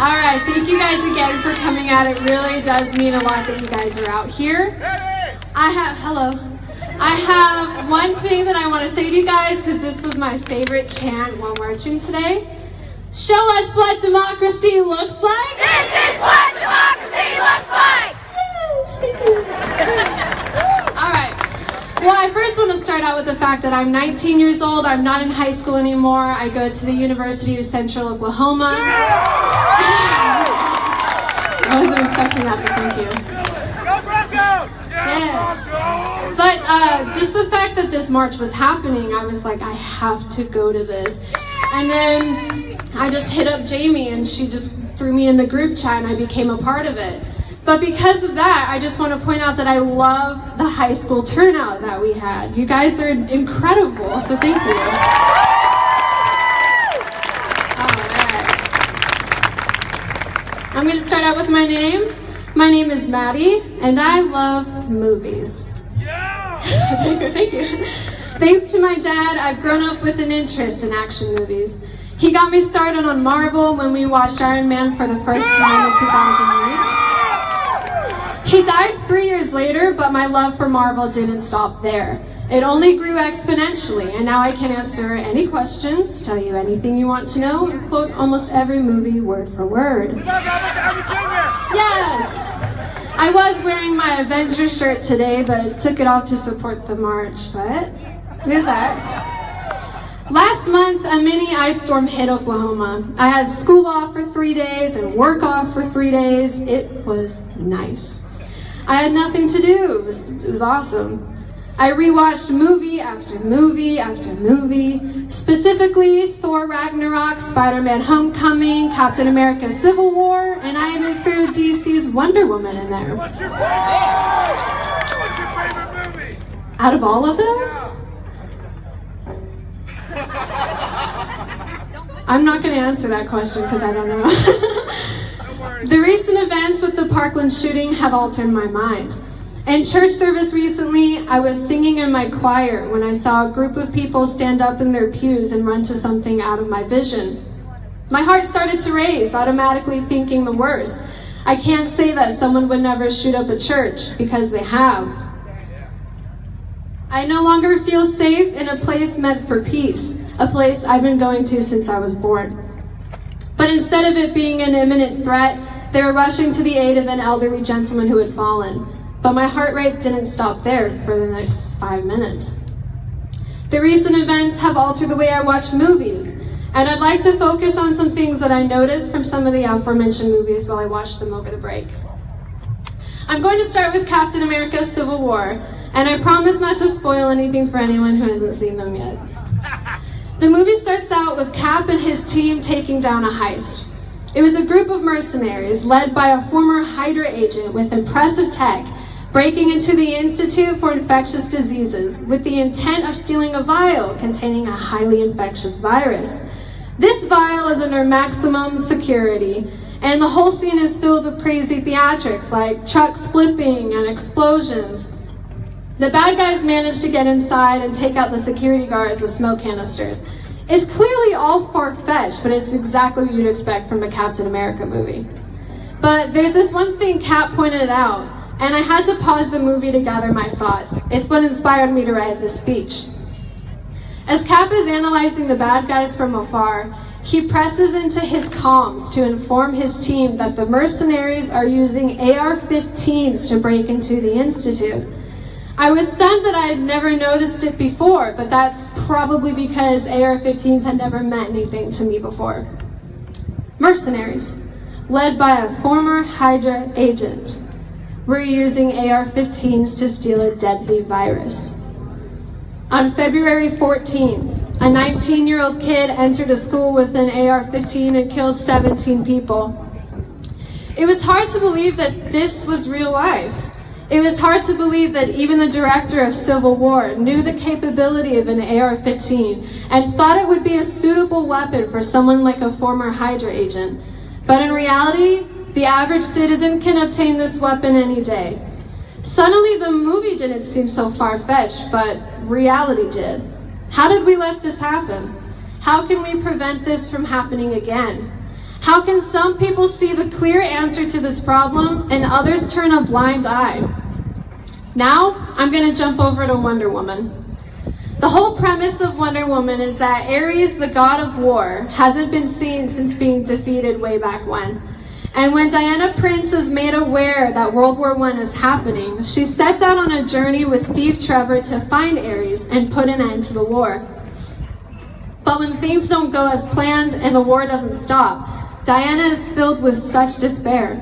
All right, thank you guys again for coming out. It really does mean a lot that you guys are out here. I have one thing that I want to say to you guys, because this was my favorite chant while marching today. Show us what democracy looks like. This is what democracy looks like! Yes, thank you. All right. Well, I first want to start out with the fact that I'm 19 years old. I'm not in high school anymore. I go to the University of Central Oklahoma. I wasn't expecting that, but thank you. Go Broncos! Yeah. But just the fact that this march was happening, I was like, I have to go to this. And then I just hit up Jamie, and she just threw me in the group chat, and I became a part of it. But because of that, I just want to point out that I love the high school turnout that we had. You guys are incredible, so thank you. All right. I'm going to start out with my name. My name is Maddie, and I love movies. Yeah! Thank you. Thanks to my dad, I've grown up with an interest in action movies. He got me started on Marvel when we watched Iron Man for the first time in 2008. He died 3 years later, but my love for Marvel didn't stop there. It only grew exponentially, and now I can answer any questions, tell you anything you want to know, and quote almost every movie word for word. Yes! I was wearing my Avengers shirt today, but took it off to support the march, but there's that. Last month, a mini ice storm hit Oklahoma. I had school off for 3 days and work off for 3 days. It was nice. I had nothing to do. It was awesome. I rewatched movie after movie after movie, specifically Thor Ragnarok, Spider-Man Homecoming, Captain America Civil War, and I even threw DC's Wonder Woman in there. What's your favorite movie? Out of all of those? I'm not going to answer that question because I don't know. The recent events with the Parkland shooting have altered my mind. In church service recently, I was singing in my choir when I saw a group of people stand up in their pews and run to something out of my vision. My heart started to race, automatically thinking the worst. I can't say that someone would never shoot up a church, because they have. I no longer feel safe in a place meant for peace, a place I've been going to since I was born. But instead of it being an imminent threat, they were rushing to the aid of an elderly gentleman who had fallen. But my heart rate didn't stop there for the next 5 minutes. The recent events have altered the way I watch movies, and I'd like to focus on some things that I noticed from some of the aforementioned movies while I watched them over the break. I'm going to start with Captain America Civil War, and I promise not to spoil anything for anyone who hasn't seen them yet. The movie starts out with Cap and his team taking down a heist. It was a group of mercenaries led by a former Hydra agent with impressive tech breaking into the Institute for Infectious Diseases with the intent of stealing a vial containing a highly infectious virus. This vial is under maximum security, and the whole scene is filled with crazy theatrics like trucks flipping and explosions. The bad guys manage to get inside and take out the security guards with smoke canisters. It's clearly all far-fetched, but it's exactly what you'd expect from a Captain America movie. But there's this one thing Cap pointed out, and I had to pause the movie to gather my thoughts. It's what inspired me to write this speech. As Cap is analyzing the bad guys from afar, he presses into his comms to inform his team that the mercenaries are using AR-15s to break into the Institute. I was stunned that I had never noticed it before, but that's probably because AR-15s had never meant anything to me before. Mercenaries, led by a former Hydra agent, were using AR-15s to steal a deadly virus. On February 14th, a 19-year-old kid entered a school with an AR-15 and killed 17 people. It was hard to believe that this was real life. It was hard to believe that even the director of Civil War knew the capability of an AR-15 and thought it would be a suitable weapon for someone like a former Hydra agent. But in reality, the average citizen can obtain this weapon any day. Suddenly, the movie didn't seem so far-fetched, but reality did. How did we let this happen? How can we prevent this from happening again? How can some people see the clear answer to this problem and others turn a blind eye? Now, I'm going to jump over to Wonder Woman. The whole premise of Wonder Woman is that Ares, the god of war, hasn't been seen since being defeated way back when. And when Diana Prince is made aware that World War I is happening, she sets out on a journey with Steve Trevor to find Ares and put an end to the war. But when things don't go as planned and the war doesn't stop, Diana is filled with such despair.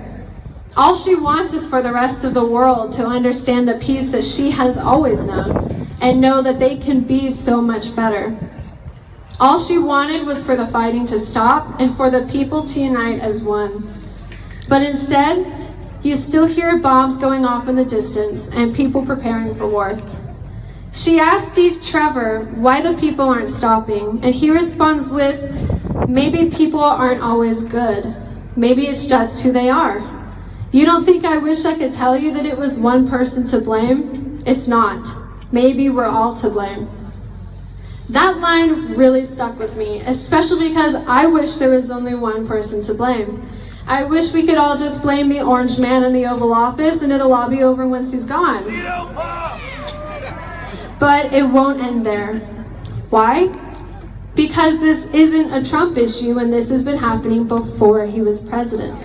All she wants is for the rest of the world to understand the peace that she has always known and know that they can be so much better. All she wanted was for the fighting to stop and for the people to unite as one. But instead, you still hear bombs going off in the distance and people preparing for war. She asks Steve Trevor why the people aren't stopping, and he responds with, maybe people aren't always good. Maybe it's just who they are. You don't think I wish I could tell you that it was one person to blame? It's not. Maybe we're all to blame. That line really stuck with me, especially because I wish there was only one person to blame. I wish we could all just blame the orange man in the Oval Office and it'll all be over once he's gone. But it won't end there. Why? Because this isn't a Trump issue and this has been happening before he was president.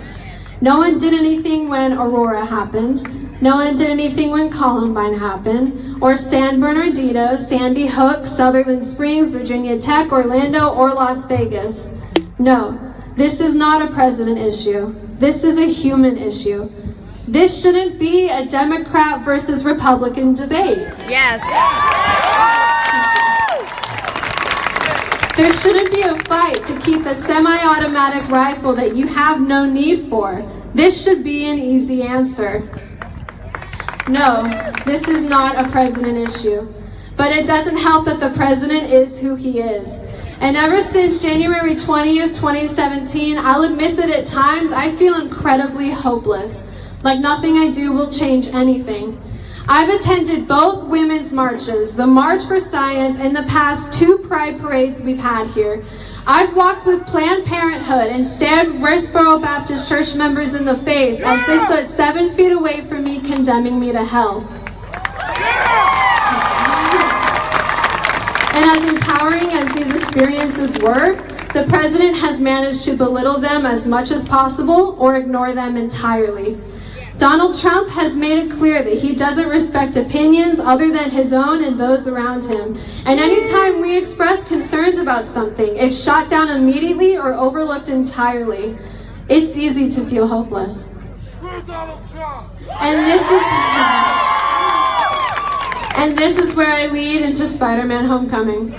No one did anything when Aurora happened. No one did anything when Columbine happened, or San Bernardino, Sandy Hook, Sutherland Springs, Virginia Tech, Orlando, or Las Vegas. No, this is not a president issue. This is a human issue. This shouldn't be a Democrat versus Republican debate. Yes. There shouldn't be a fight to keep a semi-automatic rifle that you have no need for. This should be an easy answer. No, this is not a president issue. But it doesn't help that the president is who he is. And ever since January 20th, 2017, I'll admit that at times I feel incredibly hopeless. Like nothing I do will change anything. I've attended both women's marches, the March for Science, and the past 2 Pride parades we've had here. I've walked with Planned Parenthood and stared Westboro Baptist Church members in the face as they stood 7 feet away from me, condemning me to hell. And as empowering as these experiences were, the president has managed to belittle them as much as possible or ignore them entirely. Donald Trump has made it clear that he doesn't respect opinions other than his own and those around him. And anytime we express concerns about something, it's shot down immediately or overlooked entirely. It's easy to feel hopeless. And this is where I lead into Spider-Man Homecoming.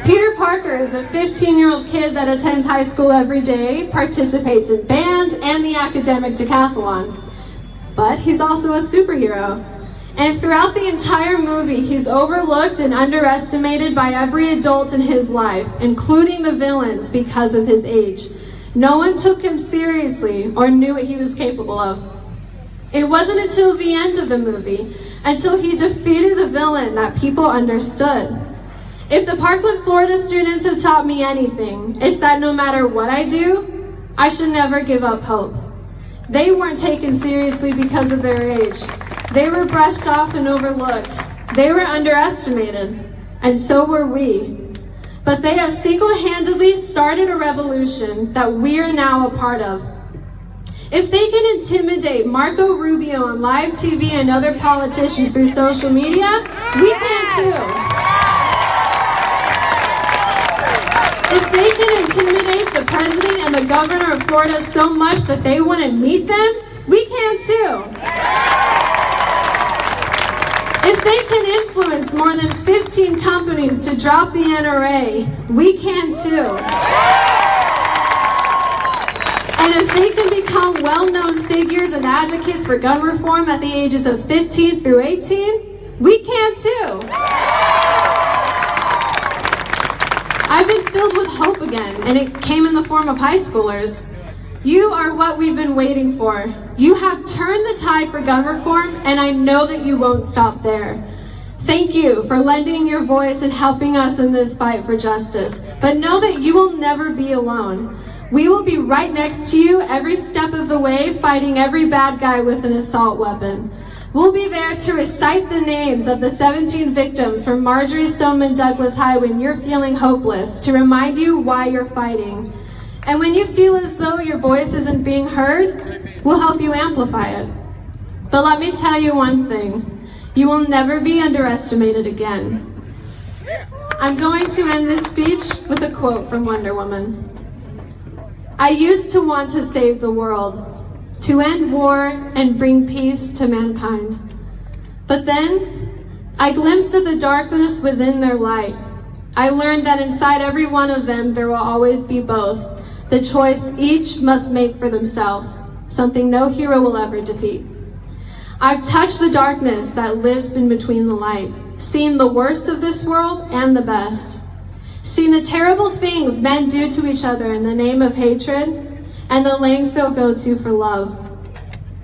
Peter Parker is a 15-year-old kid that attends high school every day, participates in band and the academic decathlon. But he's also a superhero. And throughout the entire movie, he's overlooked and underestimated by every adult in his life, including the villains, because of his age. No one took him seriously or knew what he was capable of. It wasn't until the end of the movie, until he defeated the villain, that people understood. If the Parkland, Florida students have taught me anything, it's that no matter what I do, I should never give up hope. They weren't taken seriously because of their age. They were brushed off and overlooked. They were underestimated, and so were we. But they have single-handedly started a revolution that we are now a part of. If they can intimidate Marco Rubio on live TV and other politicians through social media, we can too. If they can intimidate the president and the governor of Florida so much that they wouldn't meet them, we can too. If they can influence more than 15 companies to drop the NRA, we can too. And if they can become well-known figures and advocates for gun reform at the ages of 15 through 18, we can too. I've been filled with hope again, and it came in the form of high schoolers. You are what we've been waiting for. You have turned the tide for gun reform, and I know that you won't stop there. Thank you for lending your voice and helping us in this fight for justice. But know that you will never be alone. We will be right next to you every step of the way, fighting every bad guy with an assault weapon. We'll be there to recite the names of the 17 victims from Marjorie Stoneman Douglas High when you're feeling hopeless, to remind you why you're fighting. And when you feel as though your voice isn't being heard, we'll help you amplify it. But let me tell you one thing, you will never be underestimated again. I'm going to end this speech with a quote from Wonder Woman. I used to want to save the world, to end war and bring peace to mankind. But then, I glimpsed at the darkness within their light. I learned that inside every one of them there will always be both, the choice each must make for themselves, something no hero will ever defeat. I've touched the darkness that lives in between the light, seen the worst of this world and the best, seen the terrible things men do to each other in the name of hatred, and the lengths they'll go to for love.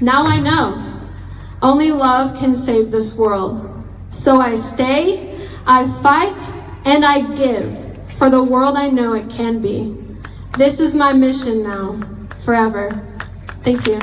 Now I know, only love can save this world. So I stay, I fight, and I give for the world I know it can be. This is my mission now, forever. Thank you.